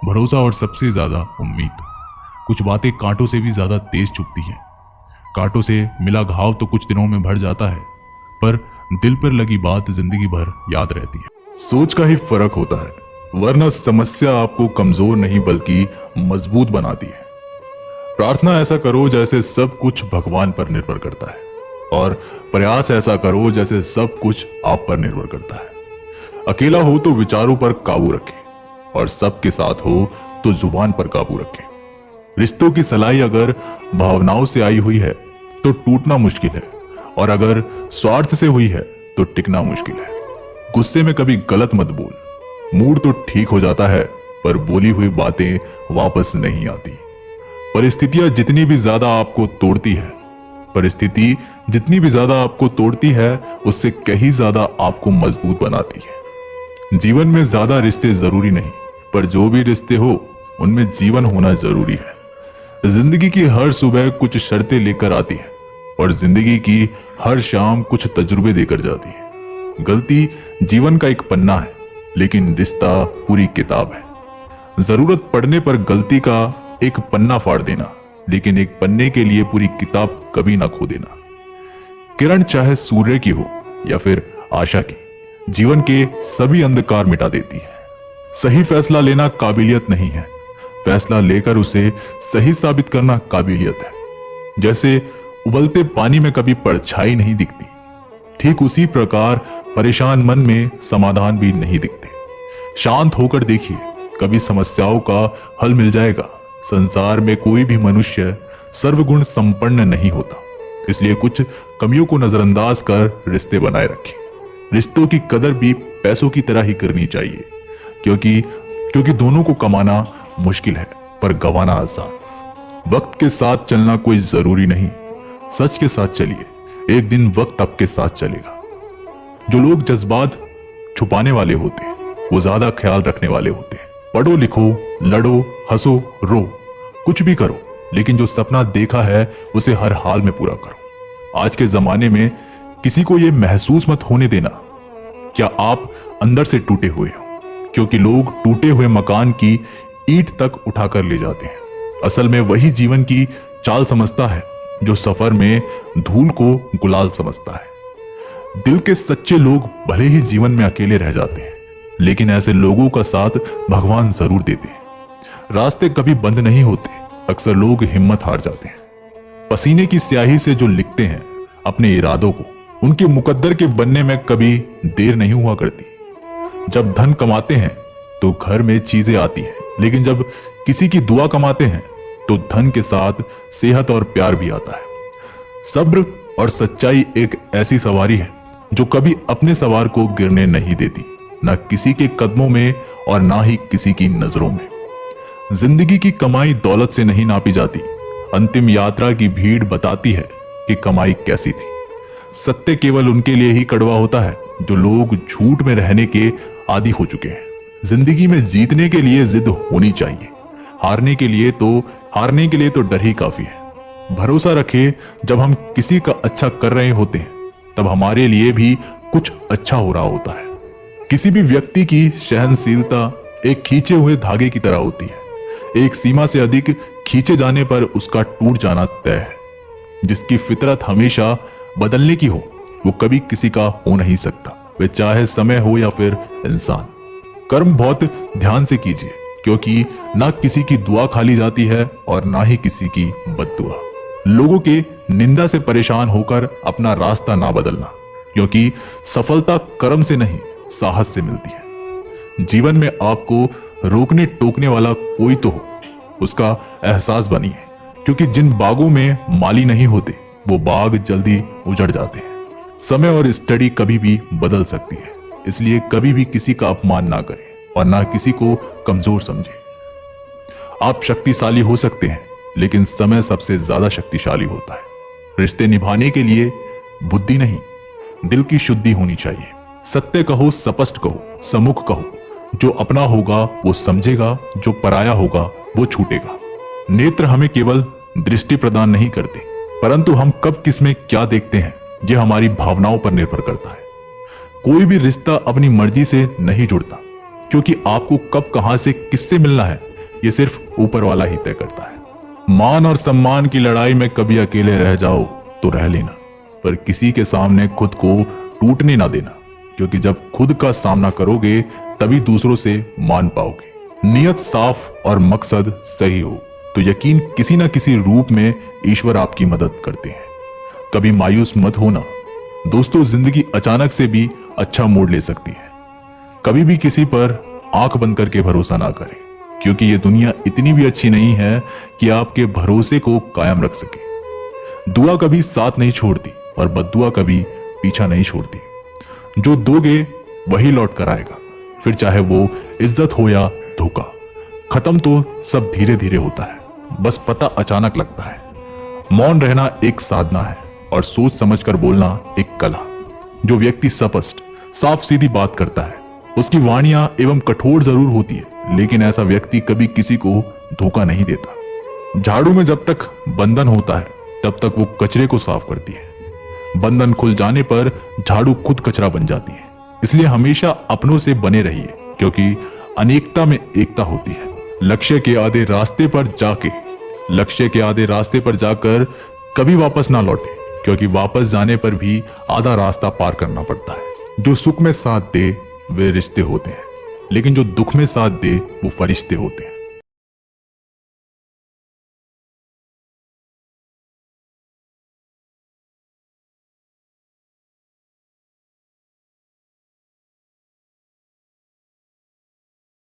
भरोसा और सबसे ज्यादा उम्मीद। कुछ बातें कांटों से भी ज्यादा तेज चुभती हैं। कांटों से मिला घाव तो कुछ दिनों में भर जाता है, पर दिल पर लगी बात जिंदगी भर याद रहती है। सोच का ही फर्क होता है, वरना समस्या आपको कमजोर नहीं बल्कि मजबूत बनाती है। प्रार्थना ऐसा करो जैसे सब कुछ भगवान पर निर्भर करता है, और प्रयास ऐसा करो जैसे सब कुछ आप पर निर्भर करता है। अकेला हो तो विचारों पर काबू रखें, और सबके साथ हो तो जुबान पर काबू रखें। रिश्तों की सलाई अगर भावनाओं से आई हुई है तो टूटना मुश्किल है, और अगर स्वार्थ से हुई है तो टिकना मुश्किल है। गुस्से में कभी गलत मत बोल। मूड तो ठीक हो जाता है, पर बोली हुई बातें वापस नहीं आती। परिस्थिति जितनी भी ज्यादा आपको तोड़ती है उससे कहीं ज्यादा आपको मजबूत बनाती है। जीवन में ज्यादा रिश्ते जरूरी नहीं, पर जो भी रिश्ते हो उनमें जीवन होना जरूरी है। जिंदगी की हर सुबह कुछ शर्तें लेकर आती है, और जिंदगी की हर शाम कुछ तजुर्बे देकर जाती है। गलती जीवन का एक पन्ना है, लेकिन रिश्ता पूरी किताब है। जरूरत पड़ने पर गलती का एक पन्ना फाड़ देना, लेकिन एक पन्ने के लिए पूरी किताब कभी ना खो देना। किरण चाहे सूर्य की हो या फिर आशा की, जीवन के सभी अंधकार मिटा देती है। सही फैसला लेना काबिलियत नहीं है, फैसला लेकर उसे सही साबित करना काबिलियत है। जैसे उबलते पानी में कभी परछाई नहीं दिखती, ठीक उसी प्रकार परेशान मन में समाधान भी नहीं दिखते। शांत होकर देखिए, कभी समस्याओं का हल मिल जाएगा। संसार में कोई भी मनुष्य सर्वगुण संपन्न नहीं होता, इसलिए कुछ कमियों को नजरअंदाज कर रिश्ते बनाए रखें। रिश्तों की कदर भी पैसों की तरह ही करनी चाहिए, क्योंकि दोनों को कमाना मुश्किल है पर गंवाना आसान। वक्त के साथ चलना कोई जरूरी नहीं, सच के साथ चलिए, एक दिन वक्त आपके साथ चलेगा। जो लोग जज्बात छुपाने वाले होते हैं वो ज्यादा ख्याल रखने वाले होते हैं। पढ़ो लिखो, लड़ो, हंसो, रो, कुछ भी करो, लेकिन जो सपना देखा है उसे हर हाल में पूरा करो। आज के जमाने में किसी को यह महसूस मत होने देना क्या आप अंदर से टूटे हुए हो, क्योंकि लोग टूटे हुए मकान की ईंट तक उठाकर ले जाते हैं। असल में वही जीवन की चाल समझता है जो सफर में धूल को गुलाल समझता है। दिल के सच्चे लोग भले ही जीवन में अकेले रह जाते हैं, लेकिन ऐसे लोगों का साथ भगवान जरूर देते हैं। रास्ते कभी बंद नहीं होते, अक्सर लोग हिम्मत हार जाते हैं। पसीने की स्याही से जो लिखते हैं अपने इरादों को, उनके मुकद्दर के बनने में कभी देर नहीं हुआ करती। जब धन कमाते हैं तो घर में चीजें आती हैं, लेकिन जब किसी की दुआ कमाते हैं तो धन के साथ सेहत और प्यार भी आता है। सब्र और सच्चाई एक ऐसी सवारी है जो कभी अपने सवार को गिरने नहीं देती, ना किसी के कदमों में और ना ही किसी की नजरों में। जिंदगी की कमाई दौलत से नहीं नापी जाती, अंतिम यात्रा की भीड़ बताती है कि कमाई कैसी थी। सत्य केवल उनके लिए ही कड़वा होता है जो लोग झूठ में रहने के आदी हो चुके हैं। जिंदगी में जीतने के लिए जिद होनी चाहिए, हारने के लिए तो डर ही काफी है। भरोसा रखें, जब हम किसी का अच्छा कर रहे होते हैं तब हमारे लिए भी कुछ अच्छा हो रहा होता है। किसी भी व्यक्ति की सहनशीलता एक खींचे हुए धागे की तरह होती है। एक सीमा से अधिक खींचे जाने पर उसका टूट जाना तय है। जिसकी फितरत हमेशा बदलने की हो वो कभी किसी का हो नहीं सकता, वे चाहे समय हो या फिर इंसान। कर्म बहुत ध्यान से कीजिए, क्योंकि ना किसी की दुआ खाली जाती है और ना ही किसी की बद्दुआ। लोगों के निंदा से परेशान होकर अपना रास्ता ना बदलना, क्योंकि सफलता कर्म से नहीं साहस से मिलती है। जीवन में आपको रोकने टोकने वाला कोई तो हो, उसका एहसास बनिए, क्योंकि जिन बागों में माली नहीं होते वो बाग जल्दी उजड़ जाते हैं। समय और स्टडी कभी भी बदल सकती है, इसलिए कभी भी किसी का अपमान ना करें और ना किसी को कमजोर समझें। आप शक्तिशाली हो सकते हैं, लेकिन समय सबसे ज्यादा शक्तिशाली होता है। रिश्ते निभाने के लिए बुद्धि नहीं, दिल की शुद्धि होनी चाहिए। सत्य कहो, स्पष्ट कहो, सम्मुख कहो। जो अपना होगा वो समझेगा, जो पराया होगा वो छूटेगा। नेत्र हमें केवल दृष्टि प्रदान नहीं करते, परंतु हम कब किसमें क्या देखते हैं यह हमारी भावनाओं पर निर्भर करता है। कोई भी रिश्ता अपनी मर्जी से नहीं जुड़ता, क्योंकि आपको कब कहां से किससे मिलना है ये सिर्फ ऊपर वाला ही तय करता है। मान और सम्मान की लड़ाई में कभी अकेले रह जाओ तो रह लेना, पर किसी के सामने खुद को टूटने ना देना, क्योंकि जब खुद का सामना करोगे तभी दूसरों से मान पाओगे। नियत साफ और मकसद सही हो तो यकीन किसी न किसी रूप में ईश्वर आपकी मदद करते हैं। कभी मायूस मत होना दोस्तों, जिंदगी अचानक से भी अच्छा मोड़ ले सकती है। कभी भी किसी पर आंख बंद करके भरोसा ना करें, क्योंकि ये दुनिया इतनी भी अच्छी नहीं है कि आपके भरोसे को कायम रख सके। दुआ कभी साथ नहीं छोड़ती और बद्दुआ कभी पीछा नहीं छोड़ती। जो दोगे वही लौट कर आएगा, फिर चाहे वो इज्जत हो या धोखा। खत्म तो सब धीरे धीरे होता है, बस पता अचानक लगता है। मौन रहना एक साधना है और सोच समझकर बोलना एक कला। जो व्यक्ति स्पष्ट साफ सीधी बात करता है उसकी वाणियां एवं कठोर जरूर होती है, लेकिन ऐसा व्यक्ति कभी किसी को धोखा नहीं देता। झाड़ू में जब तक बंधन होता है तब तक वो कचरे को साफ करती है। बंधन खुल जाने पर झाड़ू खुद कचरा बन जाती है। इसलिए हमेशा अपनों से बने रहिए, क्योंकि अनेकता में एकता होती है। लक्ष्य के आधे रास्ते पर जाकर कभी वापस ना लौटे, क्योंकि वापस जाने पर भी आधा रास्ता पार करना पड़ता है। जो सुख में साथ दे वे रिश्ते होते हैं, लेकिन जो दुख में साथ दे वो फरिश्ते होते हैं।